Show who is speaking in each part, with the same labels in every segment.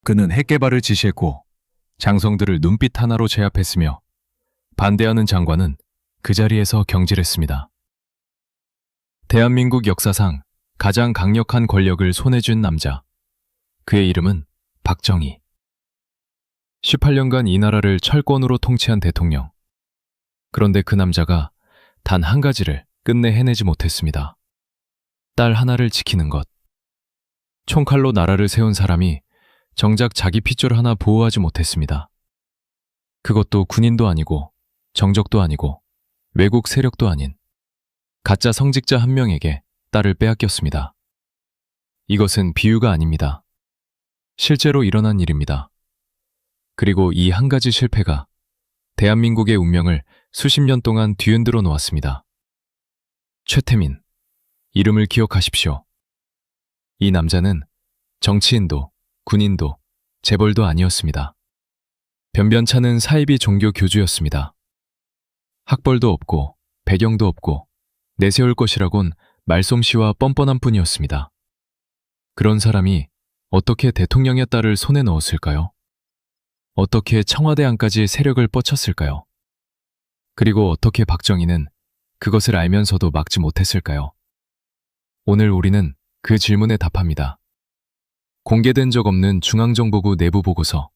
Speaker 1: 그는 핵개발을 지시했고 장성들을 눈빛 하나로 제압했으며 반대하는 장관은 그 자리에서 경질했습니다. 대한민국 역사상 가장 강력한 권력을 손에 쥔 남자. 그의 이름은 박정희. 18년간 이 나라를 철권으로 통치한 대통령. 그런데 그 남자가 단 한 가지를 끝내 해내지 못했습니다. 딸 하나를 지키는 것. 총칼로 나라를 세운 사람이 정작 자기 핏줄 하나 보호하지 못했습니다. 그것도 군인도 아니고 정적도 아니고 외국 세력도 아닌 가짜 성직자 한 명에게 딸을 빼앗겼습니다. 이것은 비유가 아닙니다. 실제로 일어난 일입니다. 그리고 이 한 가지 실패가 대한민국의 운명을 수십 년 동안 뒤흔들어 놓았습니다. 최태민, 이름을 기억하십시오. 이 남자는 정치인도 군인도 재벌도 아니었습니다. 변변찮은 사이비 종교 교주였습니다. 학벌도 없고 배경도 없고 내세울 것이라곤 말솜씨와 뻔뻔한 뿐이었습니다. 그런 사람이 어떻게 대통령의 딸을 손에 넣었을까요? 어떻게 청와대 안까지 세력을 뻗쳤을까요? 그리고 어떻게 박정희는 그것을 알면서도 막지 못했을까요? 오늘 우리는 그 질문에 답합니다. 공개된 적 없는 중앙정보부 내부 보고서,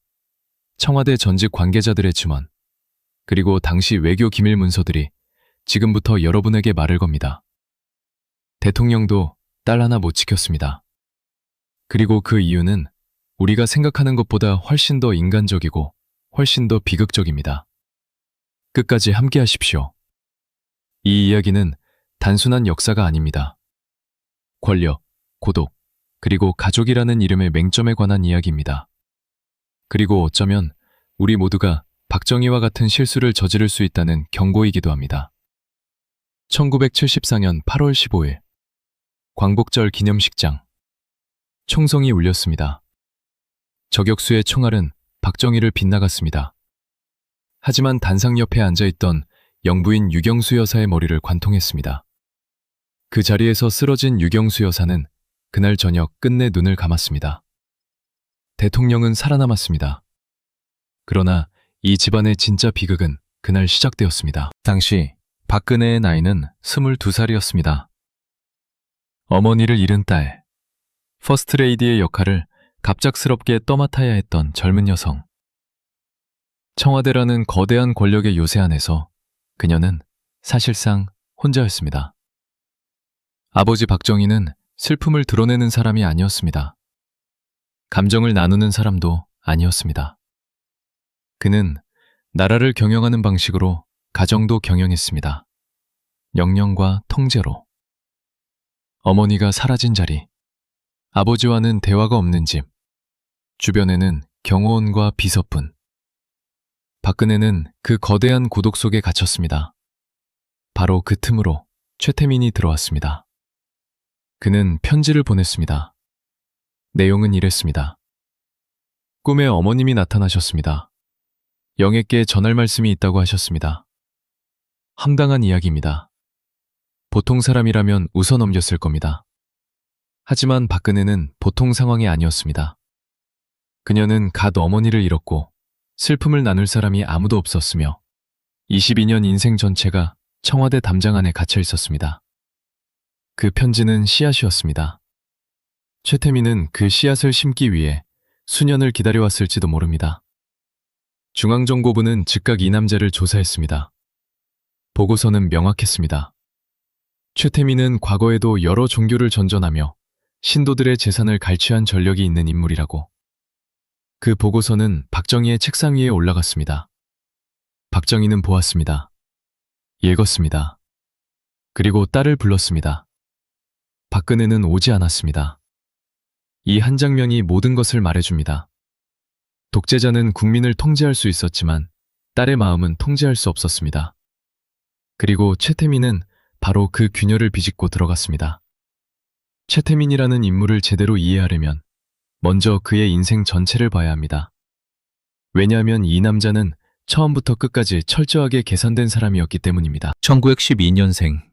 Speaker 1: 청와대 전직 관계자들의 증언, 그리고 당시 외교 기밀 문서들이 지금부터 여러분에게 말을 겁니다. 대통령도 딸 하나 못 지켰습니다. 그리고 그 이유는 우리가 생각하는 것보다 훨씬 더 인간적이고 훨씬 더 비극적입니다. 끝까지 함께 하십시오. 이 이야기는 단순한 역사가 아닙니다. 권력, 고독, 그리고 가족이라는 이름의 맹점에 관한 이야기입니다. 그리고 어쩌면 우리 모두가 박정희와 같은 실수를 저지를 수 있다는 경고이기도 합니다. 1974년 8월 15일 광복절 기념식장. 총성이 울렸습니다. 저격수의 총알은 박정희를 빗나갔습니다. 하지만 단상 옆에 앉아있던 영부인 유경수 여사의 머리를 관통했습니다. 그 자리에서 쓰러진 유경수 여사는 그날 저녁 끝내 눈을 감았습니다. 대통령은 살아남았습니다. 그러나 이 집안의 진짜 비극은 그날 시작되었습니다. 당시 박근혜의 나이는 22살이었습니다. 어머니를 잃은 딸, 퍼스트레이디의 역할을 갑작스럽게 떠맡아야 했던 젊은 여성. 청와대라는 거대한 권력의 요새 안에서 그녀는 사실상 혼자였습니다. 아버지 박정희는 슬픔을 드러내는 사람이 아니었습니다. 감정을 나누는 사람도 아니었습니다. 그는 나라를 경영하는 방식으로 가정도 경영했습니다. 명령과 통제로. 어머니가 사라진 자리, 아버지와는 대화가 없는 집, 주변에는 경호원과 비서뿐. 박근혜는 그 거대한 고독 속에 갇혔습니다. 바로 그 틈으로 최태민이 들어왔습니다. 그는 편지를 보냈습니다. 내용은 이랬습니다. 꿈에 어머님이 나타나셨습니다. 영애께 전할 말씀이 있다고 하셨습니다. 황당한 이야기입니다. 보통 사람이라면 웃어 넘겼을 겁니다. 하지만 박근혜는 보통 상황이 아니었습니다. 그녀는 갓 어머니를 잃었고 슬픔을 나눌 사람이 아무도 없었으며 22년 인생 전체가 청와대 담장 안에 갇혀 있었습니다. 그 편지는 씨앗이었습니다. 최태민은 그 씨앗을 심기 위해 수년을 기다려왔을지도 모릅니다. 중앙정보부는 즉각 이 남자를 조사했습니다. 보고서는 명확했습니다. 최태민은 과거에도 여러 종교를 전전하며 신도들의 재산을 갈취한 전력이 있는 인물이라고. 그 보고서는 박정희의 책상 위에 올라갔습니다. 박정희는 보았습니다. 읽었습니다. 그리고 딸을 불렀습니다. 박근혜는 오지 않았습니다. 이 한 장면이 모든 것을 말해줍니다. 독재자는 국민을 통제할 수 있었지만 딸의 마음은 통제할 수 없었습니다. 그리고 최태민은 바로 그 균열을 비집고 들어갔습니다. 최태민이라는 인물을 제대로 이해하려면 먼저 그의 인생 전체를 봐야 합니다. 왜냐하면 이 남자는 처음부터 끝까지 철저하게 계산된 사람이었기 때문입니다. 1912년생.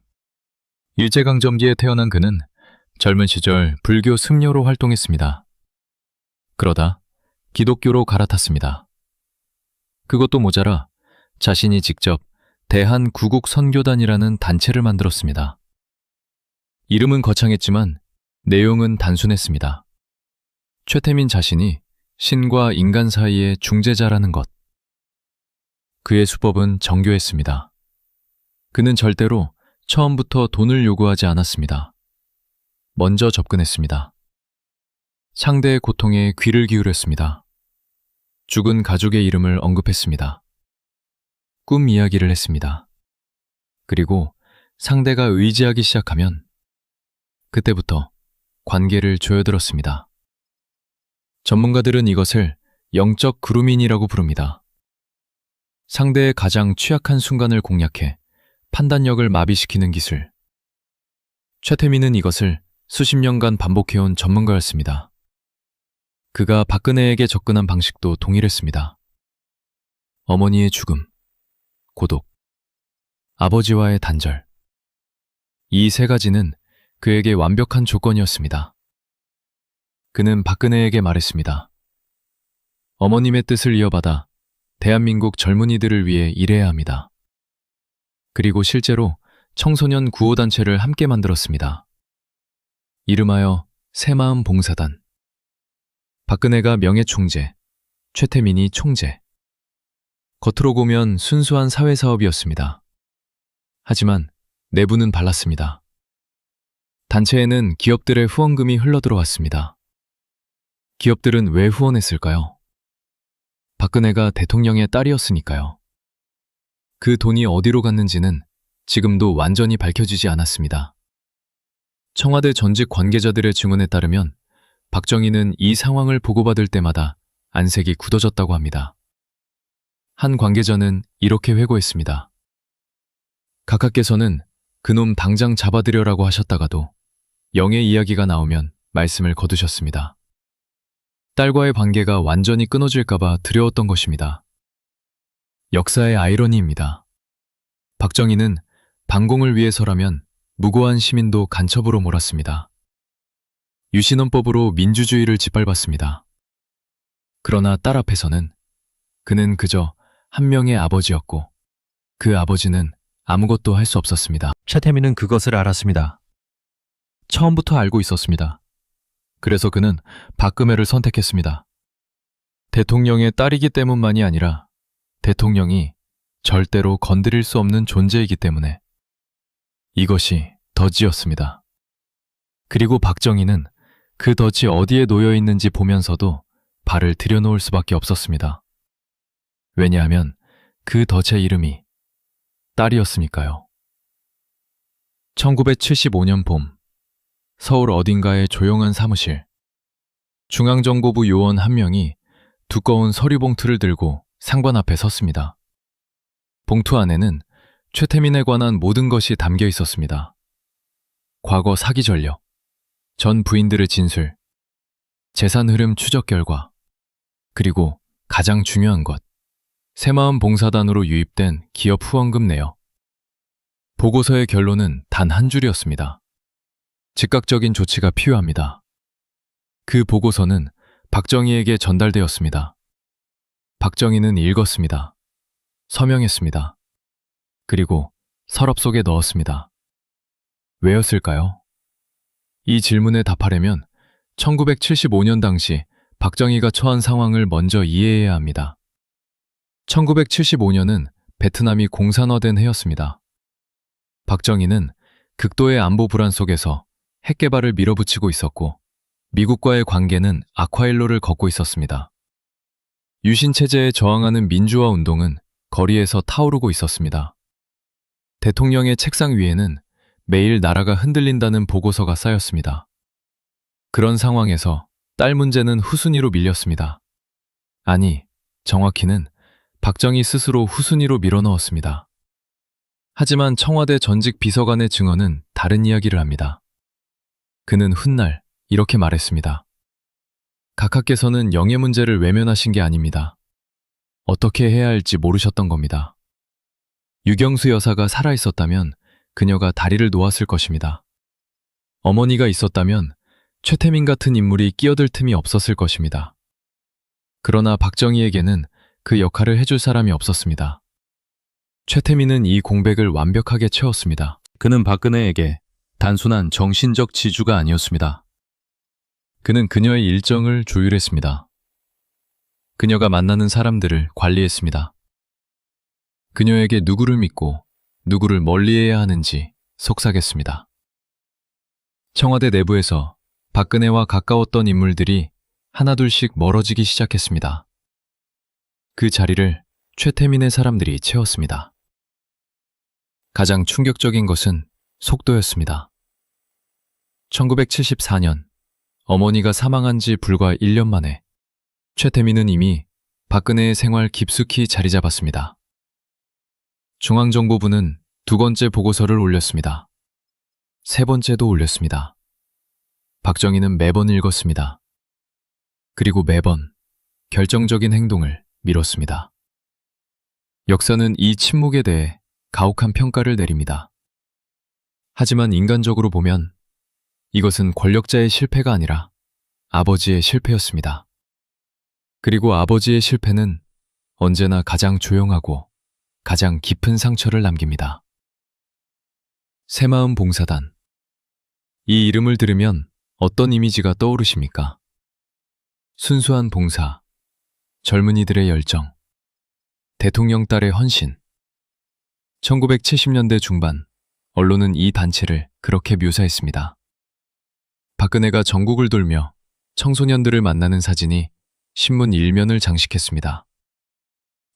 Speaker 1: 일제강점기에 태어난 그는 젊은 시절 불교 승려로 활동했습니다. 그러다 기독교로 갈아탔습니다. 그것도 모자라 자신이 직접 대한구국선교단이라는 단체를 만들었습니다. 이름은 거창했지만 내용은 단순했습니다. 최태민 자신이 신과 인간 사이의 중재자라는 것. 그의 수법은 정교했습니다. 그는 절대로 처음부터 돈을 요구하지 않았습니다. 먼저 접근했습니다. 상대의 고통에 귀를 기울였습니다. 죽은 가족의 이름을 언급했습니다. 꿈 이야기를 했습니다. 그리고 상대가 의지하기 시작하면 그때부터 관계를 조여들었습니다. 전문가들은 이것을 영적 그루밍이라고 부릅니다. 상대의 가장 취약한 순간을 공략해 판단력을 마비시키는 기술. 최태민은 이것을 수십 년간 반복해온 전문가였습니다. 그가 박근혜에게 접근한 방식도 동일했습니다. 어머니의 죽음, 고독, 아버지와의 단절. 이 세 가지는 그에게 완벽한 조건이었습니다. 그는 박근혜에게 말했습니다. 어머님의 뜻을 이어받아 대한민국 젊은이들을 위해 일해야 합니다. 그리고 실제로 청소년 구호단체를 함께 만들었습니다. 이름하여 새마음 봉사단. 박근혜가 명예총재, 최태민이 총재. 겉으로 보면 순수한 사회사업이었습니다. 하지만 내부는 달랐습니다. 단체에는 기업들의 후원금이 흘러들어왔습니다. 기업들은 왜 후원했을까요? 박근혜가 대통령의 딸이었으니까요. 그 돈이 어디로 갔는지는 지금도 완전히 밝혀지지 않았습니다. 청와대 전직 관계자들의 증언에 따르면 박정희는 이 상황을 보고받을 때마다 안색이 굳어졌다고 합니다. 한 관계자는 이렇게 회고했습니다. 각하께서는 그놈 당장 잡아들여라고 하셨다가도 영의 이야기가 나오면 말씀을 거두셨습니다. 딸과의 관계가 완전히 끊어질까봐 두려웠던 것입니다. 역사의 아이러니입니다. 박정희는 반공을 위해서라면 무고한 시민도 간첩으로 몰았습니다. 유신헌법으로 민주주의를 짓밟았습니다. 그러나 딸 앞에서는 그는 그저 한 명의 아버지였고 그 아버지는 아무것도 할 수 없었습니다. 최태민은 그것을 알았습니다. 처음부터 알고 있었습니다. 그래서 그는 박근혜를 선택했습니다. 대통령의 딸이기 때문만이 아니라 대통령이 절대로 건드릴 수 없는 존재이기 때문에 이것이 덫이었습니다. 그리고 박정희는 그 덫이 어디에 놓여 있는지 보면서도 발을 들여놓을 수밖에 없었습니다. 왜냐하면 그 덫의 이름이 딸이었으니까요. 1975년 봄, 서울 어딘가의 조용한 사무실. 중앙정보부 요원 한 명이 두꺼운 서류 봉투를 들고 상관 앞에 섰습니다. 봉투 안에는 최태민에 관한 모든 것이 담겨 있었습니다. 과거 사기 전력, 전 부인들의 진술, 재산 흐름 추적 결과, 그리고 가장 중요한 것, 새마음 봉사단으로 유입된 기업 후원금 내역. 보고서의 결론은 단 한 줄이었습니다. 즉각적인 조치가 필요합니다. 그 보고서는 박정희에게 전달되었습니다. 박정희는 읽었습니다. 서명했습니다. 그리고 서랍 속에 넣었습니다. 왜였을까요? 이 질문에 답하려면 1975년 당시 박정희가 처한 상황을 먼저 이해해야 합니다. 1975년은 베트남이 공산화된 해였습니다. 박정희는 극도의 안보 불안 속에서 핵 개발을 밀어붙이고 있었고 미국과의 관계는 악화일로를 걷고 있었습니다. 유신 체제에 저항하는 민주화 운동은 거리에서 타오르고 있었습니다. 대통령의 책상 위에는 매일 나라가 흔들린다는 보고서가 쌓였습니다. 그런 상황에서 딸 문제는 후순위로 밀렸습니다. 아니, 정확히는 박정희 스스로 후순위로 밀어넣었습니다. 하지만 청와대 전직 비서관의 증언은 다른 이야기를 합니다. 그는 훗날 이렇게 말했습니다. 각하께서는 영예 문제를 외면하신 게 아닙니다. 어떻게 해야 할지 모르셨던 겁니다. 유경수 여사가 살아있었다면 그녀가 다리를 놓았을 것입니다. 어머니가 있었다면 최태민 같은 인물이 끼어들 틈이 없었을 것입니다. 그러나 박정희에게는 그 역할을 해줄 사람이 없었습니다. 최태민은 이 공백을 완벽하게 채웠습니다. 그는 박근혜에게 단순한 정신적 지주가 아니었습니다. 그는 그녀의 일정을 조율했습니다. 그녀가 만나는 사람들을 관리했습니다. 그녀에게 누구를 믿고 누구를 멀리해야 하는지 속삭였습니다. 청와대 내부에서 박근혜와 가까웠던 인물들이 하나둘씩 멀어지기 시작했습니다. 그 자리를 최태민의 사람들이 채웠습니다. 가장 충격적인 것은 속도였습니다. 1974년 어머니가 사망한 지 불과 1년 만에 최태민은 이미 박근혜의 생활 깊숙이 자리 잡았습니다. 중앙정보부는 2번째 보고서를 올렸습니다. 3번째도 올렸습니다. 박정희는 매번 읽었습니다. 그리고 매번 결정적인 행동을 미뤘습니다. 역사는 이 침묵에 대해 가혹한 평가를 내립니다. 하지만 인간적으로 보면 이것은 권력자의 실패가 아니라 아버지의 실패였습니다. 그리고 아버지의 실패는 언제나 가장 조용하고 가장 깊은 상처를 남깁니다. 새마음 봉사단. 이 이름을 들으면 어떤 이미지가 떠오르십니까? 순수한 봉사, 젊은이들의 열정, 대통령 딸의 헌신. 1970년대 중반, 언론은 이 단체를 그렇게 묘사했습니다. 박근혜가 전국을 돌며 청소년들을 만나는 사진이 신문 1면을 장식했습니다.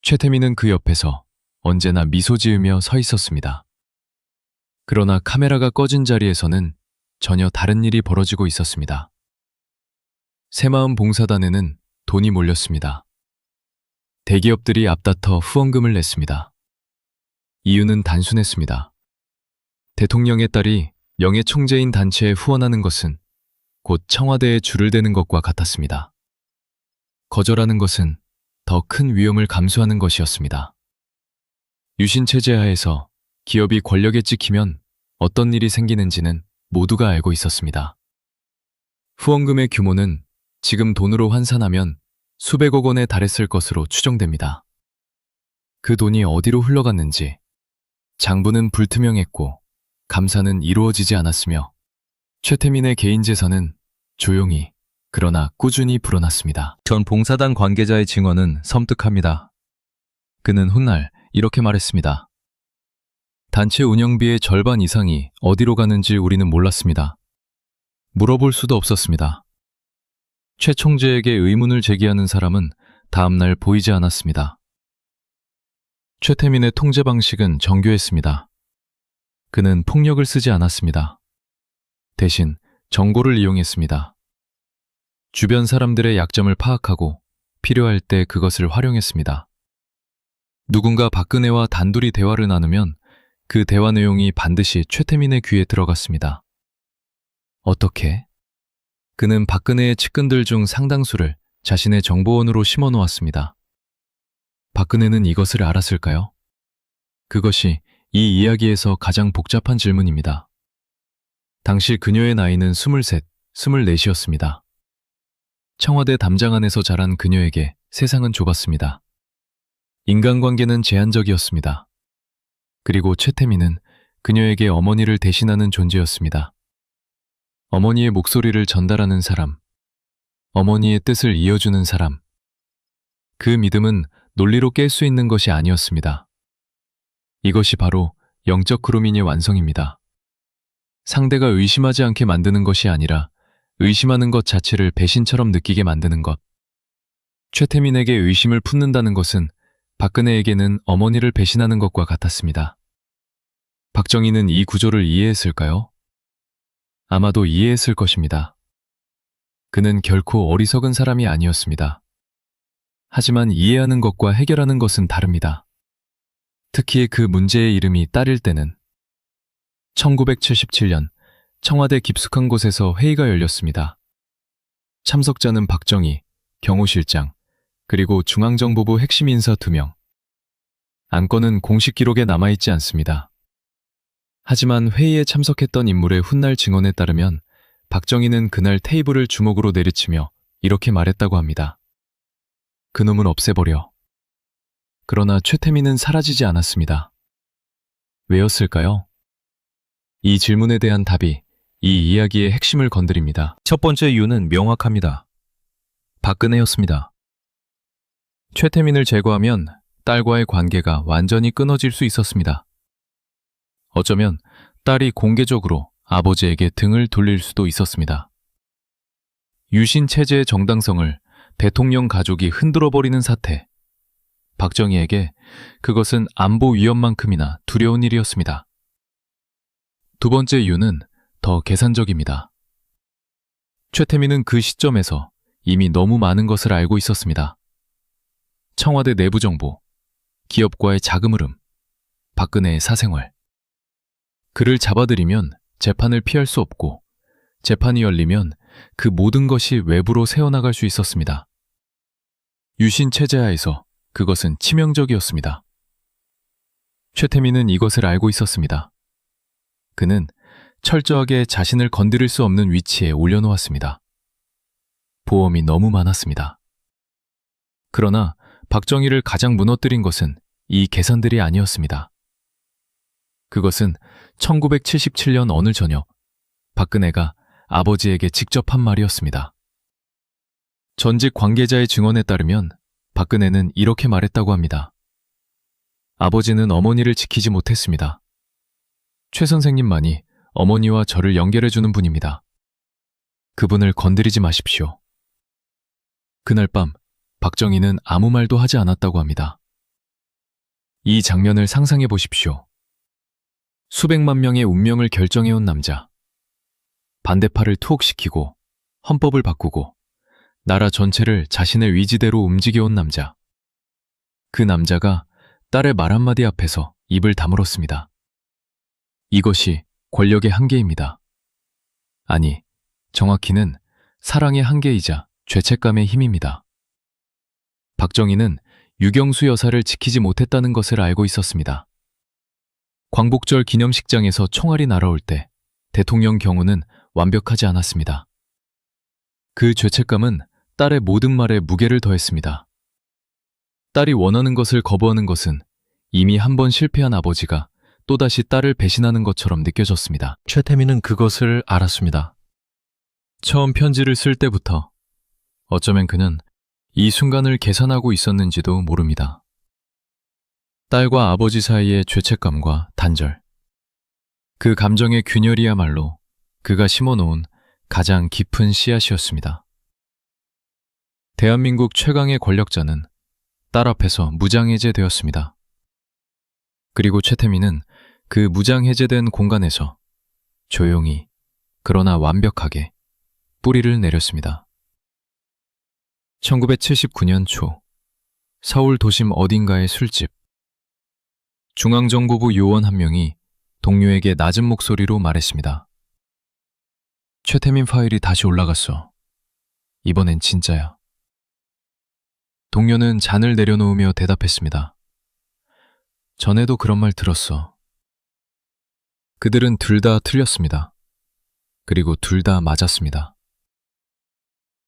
Speaker 1: 최태민은 그 옆에서 언제나 미소 지으며 서 있었습니다. 그러나 카메라가 꺼진 자리에서는 전혀 다른 일이 벌어지고 있었습니다. 새마음 봉사단에는 돈이 몰렸습니다. 대기업들이 앞다퉈 후원금을 냈습니다. 이유는 단순했습니다. 대통령의 딸이 명예총재인 단체에 후원하는 것은 곧 청와대에 줄을 대는 것과 같았습니다. 거절하는 것은 더 큰 위험을 감수하는 것이었습니다. 유신체제 하에서 기업이 권력에 찍히면 어떤 일이 생기는지는 모두가 알고 있었습니다. 후원금의 규모는 지금 돈으로 환산하면 수백억 원에 달했을 것으로 추정됩니다. 그 돈이 어디로 흘러갔는지 장부는 불투명했고 감사는 이루어지지 않았으며 최태민의 개인 재산은 조용히 그러나 꾸준히 불어났습니다. 전 봉사단 관계자의 증언은 섬뜩합니다. 그는 훗날 이렇게 말했습니다. 단체 운영비의 절반 이상이 어디로 가는지 우리는 몰랐습니다. 물어볼 수도 없었습니다. 최 총재에게 의문을 제기하는 사람은 다음날 보이지 않았습니다. 최태민의 통제 방식은 정교했습니다. 그는 폭력을 쓰지 않았습니다. 대신 정보를 이용했습니다. 주변 사람들의 약점을 파악하고 필요할 때 그것을 활용했습니다. 누군가 박근혜와 단둘이 대화를 나누면 그 대화 내용이 반드시 최태민의 귀에 들어갔습니다. 어떻게? 그는 박근혜의 측근들 중 상당수를 자신의 정보원으로 심어놓았습니다. 박근혜는 이것을 알았을까요? 그것이 이 이야기에서 가장 복잡한 질문입니다. 당시 그녀의 나이는 23, 24이었습니다. 청와대 담장 안에서 자란 그녀에게 세상은 좁았습니다. 인간관계는 제한적이었습니다. 그리고 최태민은 그녀에게 어머니를 대신하는 존재였습니다. 어머니의 목소리를 전달하는 사람, 어머니의 뜻을 이어주는 사람. 그 믿음은 논리로 깰 수 있는 것이 아니었습니다. 이것이 바로 영적 그루밍의 완성입니다. 상대가 의심하지 않게 만드는 것이 아니라 의심하는 것 자체를 배신처럼 느끼게 만드는 것. 최태민에게 의심을 품는다는 것은 박근혜에게는 어머니를 배신하는 것과 같았습니다. 박정희는 이 구조를 이해했을까요? 아마도 이해했을 것입니다. 그는 결코 어리석은 사람이 아니었습니다. 하지만 이해하는 것과 해결하는 것은 다릅니다. 특히 그 문제의 이름이 딸일 때는 1977년 청와대 깊숙한 곳에서 회의가 열렸습니다. 참석자는 박정희, 경호실장, 그리고 중앙정보부 핵심 인사 2명. 안건은 공식 기록에 남아있지 않습니다. 하지만 회의에 참석했던 인물의 훗날 증언에 따르면 박정희는 그날 테이블을 주먹으로 내리치며 이렇게 말했다고 합니다. 그놈은 없애버려. 그러나 최태민은 사라지지 않았습니다. 왜였을까요? 이 질문에 대한 답이 이 이야기의 핵심을 건드립니다. 첫 번째 이유는 명확합니다. 박근혜였습니다. 최태민을 제거하면 딸과의 관계가 완전히 끊어질 수 있었습니다. 어쩌면 딸이 공개적으로 아버지에게 등을 돌릴 수도 있었습니다. 유신 체제의 정당성을 대통령 가족이 흔들어버리는 사태. 박정희에게 그것은 안보 위험만큼이나 두려운 일이었습니다. 두 번째 이유는 더 계산적입니다. 최태민은 그 시점에서 이미 너무 많은 것을 알고 있었습니다. 청와대 내부 정보, 기업과의 자금 흐름, 박근혜의 사생활. 그를 잡아들이면 재판을 피할 수 없고 재판이 열리면 그 모든 것이 외부로 새어나갈 수 있었습니다. 유신 체제하에서 그것은 치명적이었습니다. 최태민은 이것을 알고 있었습니다. 그는 철저하게 자신을 건드릴 수 없는 위치에 올려놓았습니다. 보험이 너무 많았습니다. 그러나 박정희를 가장 무너뜨린 것은 이 계산들이 아니었습니다. 그것은 1977년 어느 저녁 박근혜가 아버지에게 직접 한 말이었습니다. 전직 관계자의 증언에 따르면 박근혜는 이렇게 말했다고 합니다. 아버지는 어머니를 지키지 못했습니다. 최 선생님만이 어머니와 저를 연결해주는 분입니다. 그분을 건드리지 마십시오. 그날 밤 박정희는 아무 말도 하지 않았다고 합니다. 이 장면을 상상해 보십시오. 수백만 명의 운명을 결정해온 남자. 반대파를 투옥시키고 헌법을 바꾸고 나라 전체를 자신의 위지대로 움직여온 남자. 그 남자가 딸의 말 한마디 앞에서 입을 다물었습니다. 이것이 권력의 한계입니다. 아니, 정확히는 사랑의 한계이자 죄책감의 힘입니다. 박정희는 유경수 여사를 지키지 못했다는 것을 알고 있었습니다. 광복절 기념식장에서 총알이 날아올 때 대통령 경호는 완벽하지 않았습니다. 그 죄책감은 딸의 모든 말에 무게를 더했습니다. 딸이 원하는 것을 거부하는 것은 이미 한 번 실패한 아버지가 또다시 딸을 배신하는 것처럼 느껴졌습니다. 최태민은 그것을 알았습니다. 처음 편지를 쓸 때부터 어쩌면 그는 이 순간을 계산하고 있었는지도 모릅니다. 딸과 아버지 사이의 죄책감과 단절. 그 감정의 균열이야말로 그가 심어놓은 가장 깊은 씨앗이었습니다. 대한민국 최강의 권력자는 딸 앞에서 무장해제되었습니다. 그리고 최태민은 그 무장해제된 공간에서 조용히 그러나 완벽하게 뿌리를 내렸습니다. 1979년 초 서울 도심 어딘가의 술집. 중앙정보부 요원 한 명이 동료에게 낮은 목소리로 말했습니다. 최태민 파일이 다시 올라갔어. 이번엔 진짜야. 동료는 잔을 내려놓으며 대답했습니다. 전에도 그런 말 들었어. 그들은 둘 다 틀렸습니다. 그리고 둘 다 맞았습니다.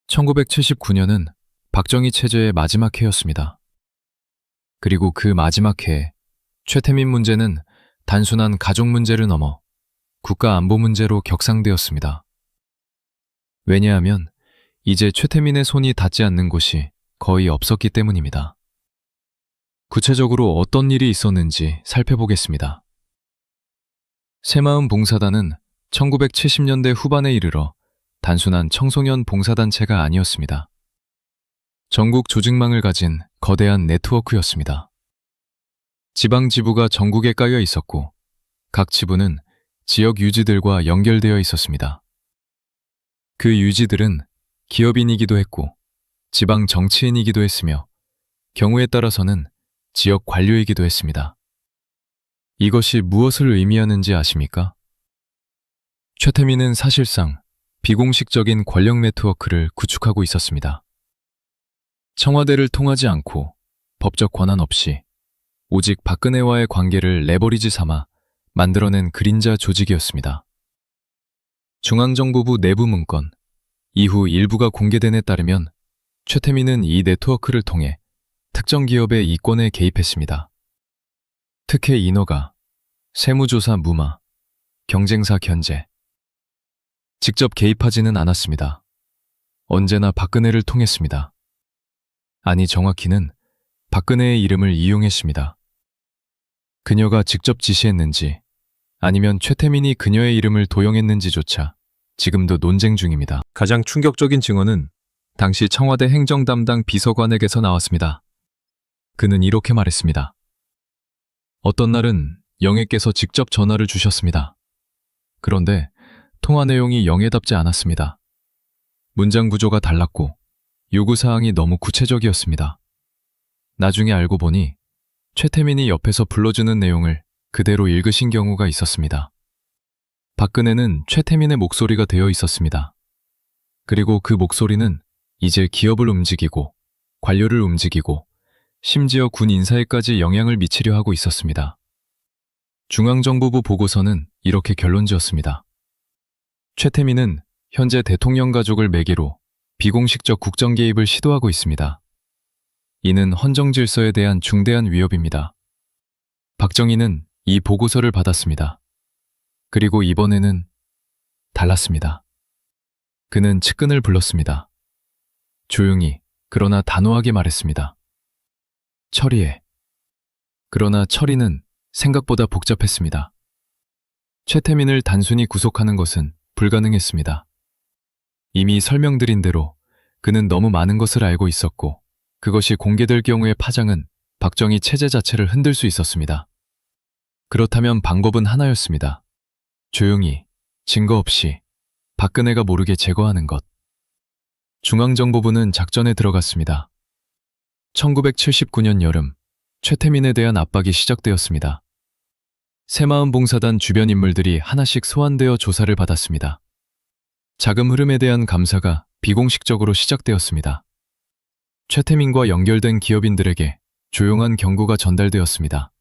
Speaker 1: 1979년은 박정희 체제의 마지막 해였습니다. 그리고 그 마지막 해에 최태민 문제는 단순한 가족 문제를 넘어 국가 안보 문제로 격상되었습니다. 왜냐하면 이제 최태민의 손이 닿지 않는 곳이 거의 없었기 때문입니다. 구체적으로 어떤 일이 있었는지 살펴보겠습니다. 새마음 봉사단은 1970년대 후반에 이르러 단순한 청소년 봉사단체가 아니었습니다. 전국 조직망을 가진 거대한 네트워크였습니다. 지방 지부가 전국에 깔려 있었고 각 지부는 지역 유지들과 연결되어 있었습니다. 그 유지들은 기업인이기도 했고 지방 정치인이기도 했으며 경우에 따라서는 지역 관료이기도 했습니다. 이것이 무엇을 의미하는지 아십니까? 최태민은 사실상 비공식적인 권력 네트워크를 구축하고 있었습니다. 청와대를 통하지 않고 법적 권한 없이 오직 박근혜와의 관계를 레버리지 삼아 만들어낸 그림자 조직이었습니다. 중앙정보부 내부 문건, 이후 일부가 공개된 에 따르면 최태민은 이 네트워크를 통해 특정 기업의 이권에 개입했습니다. 특혜 인허가, 세무조사 무마, 경쟁사 견제. 직접 개입하지는 않았습니다. 언제나 박근혜를 통했습니다. 아니, 정확히는 박근혜의 이름을 이용했습니다. 그녀가 직접 지시했는지 아니면 최태민이 그녀의 이름을 도용했는지조차 지금도 논쟁 중입니다. 가장 충격적인 증언은 당시 청와대 행정 담당 비서관에게서 나왔습니다. 그는 이렇게 말했습니다. 어떤 날은 영애께서 직접 전화를 주셨습니다. 그런데 통화 내용이 영애답지 않았습니다. 문장 구조가 달랐고 요구사항이 너무 구체적이었습니다. 나중에 알고 보니 최태민이 옆에서 불러주는 내용을 그대로 읽으신 경우가 있었습니다. 박근혜는 최태민의 목소리가 되어 있었습니다. 그리고 그 목소리는 이제 기업을 움직이고 관료를 움직이고 심지어 군 인사에까지 영향을 미치려 하고 있었습니다. 중앙정보부 보고서는 이렇게 결론지었습니다. 최태민은 현재 대통령 가족을 매개로 비공식적 국정 개입을 시도하고 있습니다. 이는 헌정 질서에 대한 중대한 위협입니다. 박정희는 이 보고서를 받았습니다. 그리고 이번에는 달랐습니다. 그는 측근을 불렀습니다. 조용히 그러나 단호하게 말했습니다. 처리해. 그러나 처리는 생각보다 복잡했습니다. 최태민을 단순히 구속하는 것은 불가능했습니다. 이미 설명드린 대로 그는 너무 많은 것을 알고 있었고 그것이 공개될 경우의 파장은 박정희 체제 자체를 흔들 수 있었습니다. 그렇다면 방법은 하나였습니다. 조용히, 증거 없이 박근혜가 모르게 제거하는 것. 중앙정보부는 작전에 들어갔습니다. 1979년 여름, 최태민에 대한 압박이 시작되었습니다. 새마을봉사단 주변 인물들이 하나씩 소환되어 조사를 받았습니다. 자금 흐름에 대한 감사가 비공식적으로 시작되었습니다. 최태민과 연결된 기업인들에게 조용한 경고가 전달되었습니다.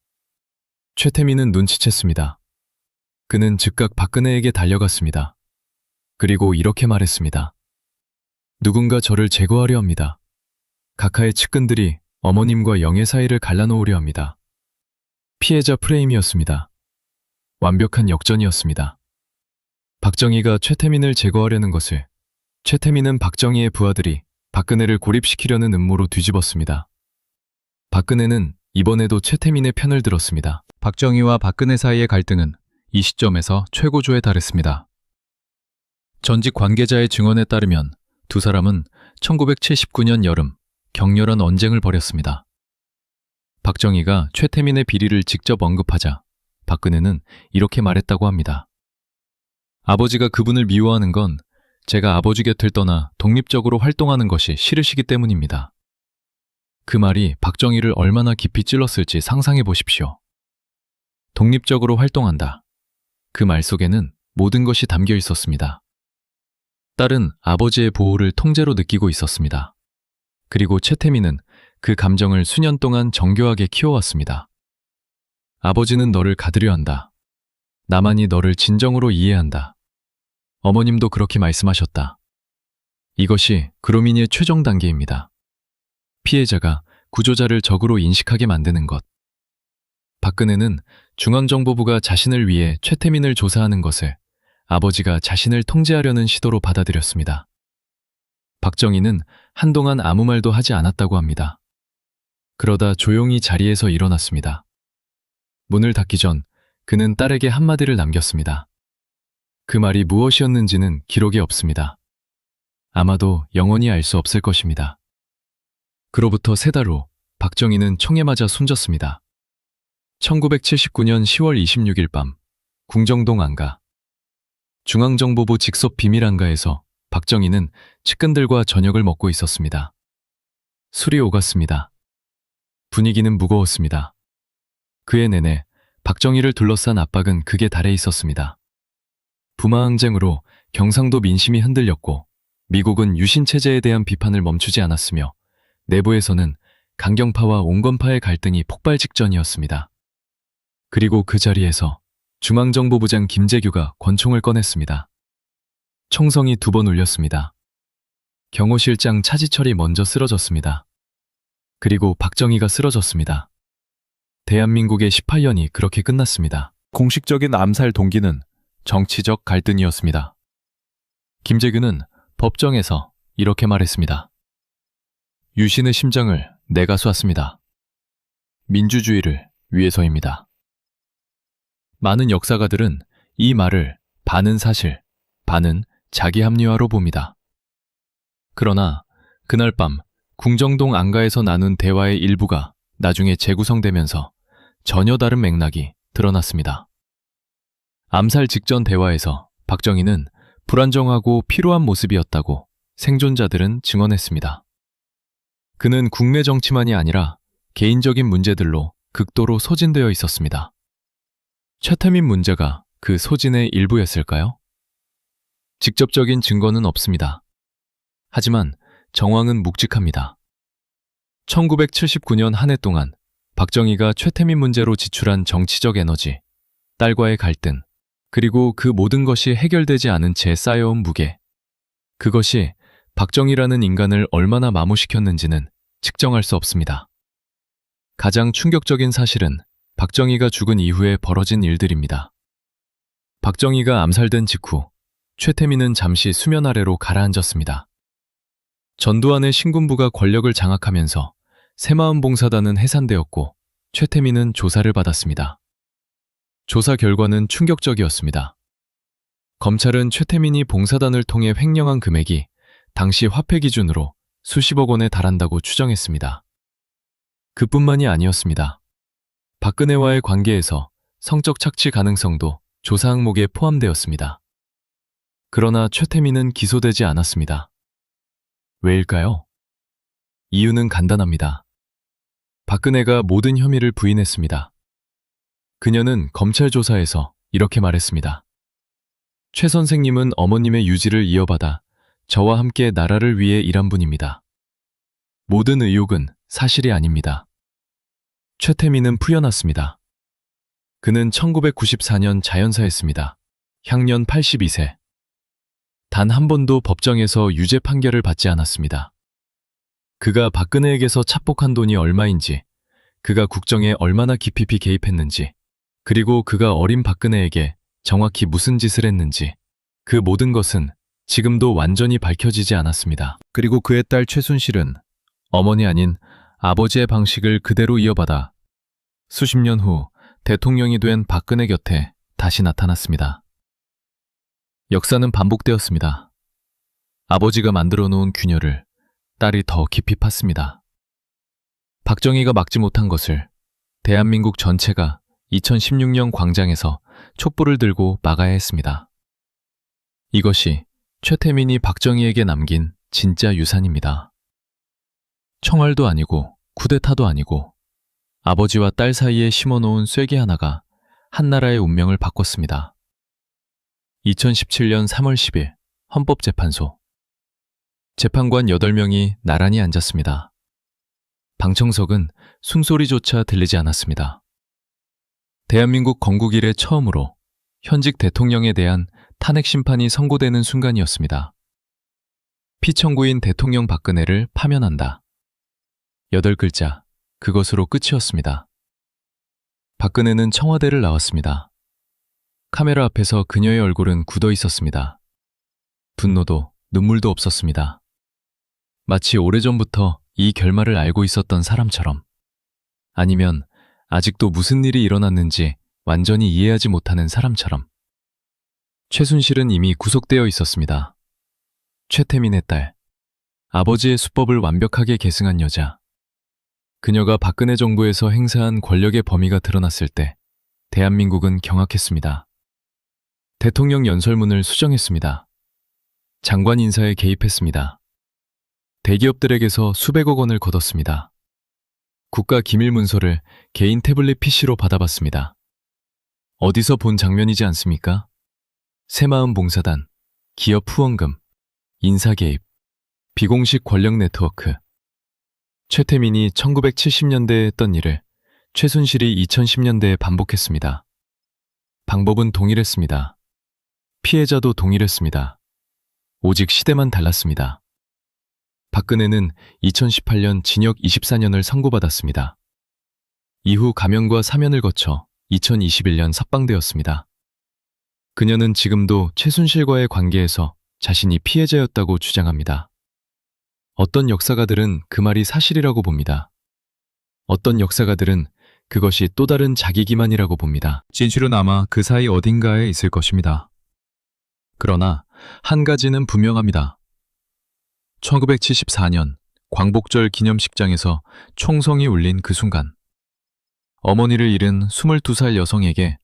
Speaker 1: 최태민은 눈치챘습니다. 그는 즉각 박근혜에게 달려갔습니다. 그리고 이렇게 말했습니다. 누군가 저를 제거하려 합니다. 각하의 측근들이 어머님과 영애 사이를 갈라놓으려 합니다. 피해자 프레임이었습니다. 완벽한 역전이었습니다. 박정희가 최태민을 제거하려는 것을 최태민은 박정희의 부하들이 박근혜를 고립시키려는 음모로 뒤집었습니다. 박근혜는 이번에도 최태민의 편을 들었습니다. 박정희와 박근혜 사이의 갈등은 이 시점에서 최고조에 달했습니다. 전직 관계자의 증언에 따르면 두 사람은 1979년 여름 격렬한 언쟁을 벌였습니다. 박정희가 최태민의 비리를 직접 언급하자 박근혜는 이렇게 말했다고 합니다. 아버지가 그분을 미워하는 건 제가 아버지 곁을 떠나 독립적으로 활동하는 것이 싫으시기 때문입니다. 그 말이 박정희를 얼마나 깊이 찔렀을지 상상해 보십시오. 독립적으로 활동한다. 그 말 속에는 모든 것이 담겨 있었습니다. 딸은 아버지의 보호를 통제로 느끼고 있었습니다. 그리고 최태민은 그 감정을 수년 동안 정교하게 키워왔습니다. 아버지는 너를 가두려 한다. 나만이 너를 진정으로 이해한다. 어머님도 그렇게 말씀하셨다. 이것이 그로민의 최종 단계입니다. 피해자가 구조자를 적으로 인식하게 만드는 것. 박근혜는 중앙정보부가 자신을 위해 최태민을 조사하는 것을 아버지가 자신을 통제하려는 시도로 받아들였습니다. 박정희는 한동안 아무 말도 하지 않았다고 합니다. 그러다 조용히 자리에서 일어났습니다. 문을 닫기 전 그는 딸에게 한마디를 남겼습니다. 그 말이 무엇이었는지는 기록에 없습니다. 아마도 영원히 알 수 없을 것입니다. 그로부터 3달 후 박정희는 총에 맞아 숨졌습니다. 1979년 10월 26일 밤 궁정동 안가 중앙정보부 직속 비밀 안가에서 박정희는 측근들과 저녁을 먹고 있었습니다. 술이 오갔습니다. 분위기는 무거웠습니다. 그해 내내 박정희를 둘러싼 압박은 극에 달해 있었습니다. 부마 항쟁으로 경상도 민심이 흔들렸고 미국은 유신 체제에 대한 비판을 멈추지 않았으며 내부에서는 강경파와 온건파의 갈등이 폭발 직전이었습니다. 그리고 그 자리에서 중앙정보부장 김재규가 권총을 꺼냈습니다. 총성이 2번 울렸습니다. 경호실장 차지철이 먼저 쓰러졌습니다. 그리고 박정희가 쓰러졌습니다. 대한민국의 18년이 그렇게 끝났습니다. 공식적인 암살 동기는 정치적 갈등이었습니다. 김재규는 법정에서 이렇게 말했습니다. 유신의 심장을 내가 쐈습니다. 민주주의를 위해서입니다. 많은 역사가들은 이 말을 반은 사실, 반은 자기 합리화로 봅니다. 그러나 그날 밤 궁정동 안가에서 나눈 대화의 일부가 나중에 재구성되면서 전혀 다른 맥락이 드러났습니다. 암살 직전 대화에서 박정희는 불안정하고 피로한 모습이었다고 생존자들은 증언했습니다. 그는 국내 정치만이 아니라 개인적인 문제들로 극도로 소진되어 있었습니다. 최태민 문제가 그 소진의 일부였을까요? 직접적인 증거는 없습니다. 하지만 정황은 묵직합니다. 1979년 한 해 동안 박정희가 최태민 문제로 지출한 정치적 에너지, 딸과의 갈등, 그리고 그 모든 것이 해결되지 않은 채 쌓여온 무게, 그것이 박정희라는 인간을 얼마나 마모시켰는지는 측정할 수 없습니다. 가장 충격적인 사실은 박정희가 죽은 이후에 벌어진 일들입니다. 박정희가 암살된 직후 최태민은 잠시 수면 아래로 가라앉았습니다. 전두환의 신군부가 권력을 장악하면서 새마을 봉사단은 해산되었고 최태민은 조사를 받았습니다. 조사 결과는 충격적이었습니다. 검찰은 최태민이 봉사단을 통해 횡령한 금액이 당시 화폐 기준으로 수십억 원에 달한다고 추정했습니다. 그뿐만이 아니었습니다. 박근혜와의 관계에서 성적 착취 가능성도 조사 항목에 포함되었습니다. 그러나 최태민은 기소되지 않았습니다. 왜일까요? 이유는 간단합니다. 박근혜가 모든 혐의를 부인했습니다. 그녀는 검찰 조사에서 이렇게 말했습니다. 최 선생님은 어머님의 유지를 이어받아 저와 함께 나라를 위해 일한 분입니다. 모든 의혹은 사실이 아닙니다. 최태민은 풀려났습니다. 그는 1994년 자연사했습니다. 향년 82세. 단 한 번도 법정에서 유죄 판결을 받지 않았습니다. 그가 박근혜에게서 착복한 돈이 얼마인지, 그가 국정에 얼마나 깊이 개입했는지, 그리고 그가 어린 박근혜에게 정확히 무슨 짓을 했는지, 그 모든 것은 지금도 완전히 밝혀지지 않았습니다. 그리고 그의 딸 최순실은 어머니 아닌 아버지의 방식을 그대로 이어받아 수십 년 후 대통령이 된 박근혜 곁에 다시 나타났습니다. 역사는 반복되었습니다. 아버지가 만들어 놓은 균열을 딸이 더 깊이 팠습니다. 박정희가 막지 못한 것을 대한민국 전체가 2016년 광장에서 촛불을 들고 막아야 했습니다. 이것이 최태민이 박정희에게 남긴 진짜 유산입니다. 청활도 아니고 쿠데타도 아니고 아버지와 딸 사이에 심어놓은 쐐기 하나가 한 나라의 운명을 바꿨습니다. 2017년 3월 10일 헌법재판소. 재판관 8명이 나란히 앉았습니다. 방청석은 숨소리조차 들리지 않았습니다. 대한민국 건국 이래 처음으로 현직 대통령에 대한 탄핵 심판이 선고되는 순간이었습니다. 피청구인 대통령 박근혜를 파면한다. 8글자, 그것으로 끝이었습니다. 박근혜는 청와대를 나왔습니다. 카메라 앞에서 그녀의 얼굴은 굳어 있었습니다. 분노도 눈물도 없었습니다. 마치 오래전부터 이 결말을 알고 있었던 사람처럼, 아니면 아직도 무슨 일이 일어났는지 완전히 이해하지 못하는 사람처럼. 최순실은 이미 구속되어 있었습니다. 최태민의 딸, 아버지의 수법을 완벽하게 계승한 여자. 그녀가 박근혜 정부에서 행사한 권력의 범위가 드러났을 때 대한민국은 경악했습니다. 대통령 연설문을 수정했습니다. 장관 인사에 개입했습니다. 대기업들에게서 수백억 원을 걷었습니다. 국가 기밀 문서를 개인 태블릿 PC로 받아봤습니다. 어디서 본 장면이지 않습니까? 새마을 봉사단, 기업 후원금, 인사 개입, 비공식 권력 네트워크. 최태민이 1970년대에 했던 일을 최순실이 2010년대에 반복했습니다. 방법은 동일했습니다. 피해자도 동일했습니다. 오직 시대만 달랐습니다. 박근혜는 2018년 징역 24년을 선고받았습니다. 이후 감형과 사면을 거쳐 2021년 석방되었습니다. 그녀는 지금도 최순실과의 관계에서 자신이 피해자였다고 주장합니다. 어떤 역사가들은 그 말이 사실이라고 봅니다. 어떤 역사가들은 그것이 또 다른 자기 기만이라고 봅니다. 진실은 아마 그 사이 어딘가에 있을 것입니다. 그러나 한 가지는 분명합니다. 1974년 광복절 기념식장에서 총성이 울린 그 순간, 어머니를 잃은 22살 여성에게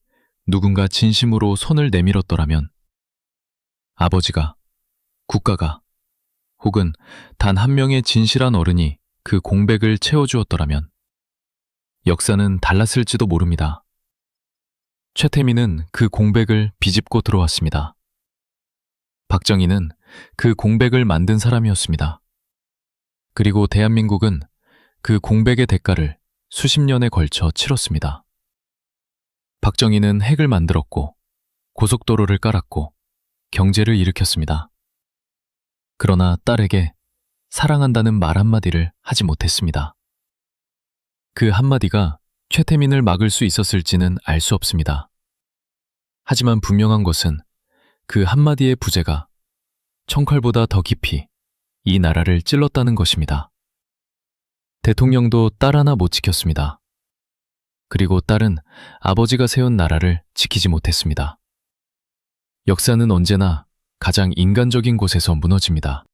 Speaker 1: 누군가 진심으로 손을 내밀었더라면, 아버지가, 국가가, 혹은 단 한 명의 진실한 어른이 그 공백을 채워주었더라면 역사는 달랐을지도 모릅니다. 최태민은 그 공백을 비집고 들어왔습니다. 박정희는 그 공백을 만든 사람이었습니다. 그리고 대한민국은 그 공백의 대가를 수십 년에 걸쳐 치렀습니다. 박정희는 핵을 만들었고, 고속도로를 깔았고, 경제를 일으켰습니다. 그러나 딸에게 사랑한다는 말 한마디를 하지 못했습니다. 그 한마디가 최태민을 막을 수 있었을지는 알 수 없습니다. 하지만 분명한 것은 그 한마디의 부재가 청칼보다 더 깊이 이 나라를 찔렀다는 것입니다. 대통령도 딸 하나 못 지켰습니다. 그리고 딸은 아버지가 세운 나라를 지키지 못했습니다. 역사는 언제나 가장 인간적인 곳에서 무너집니다.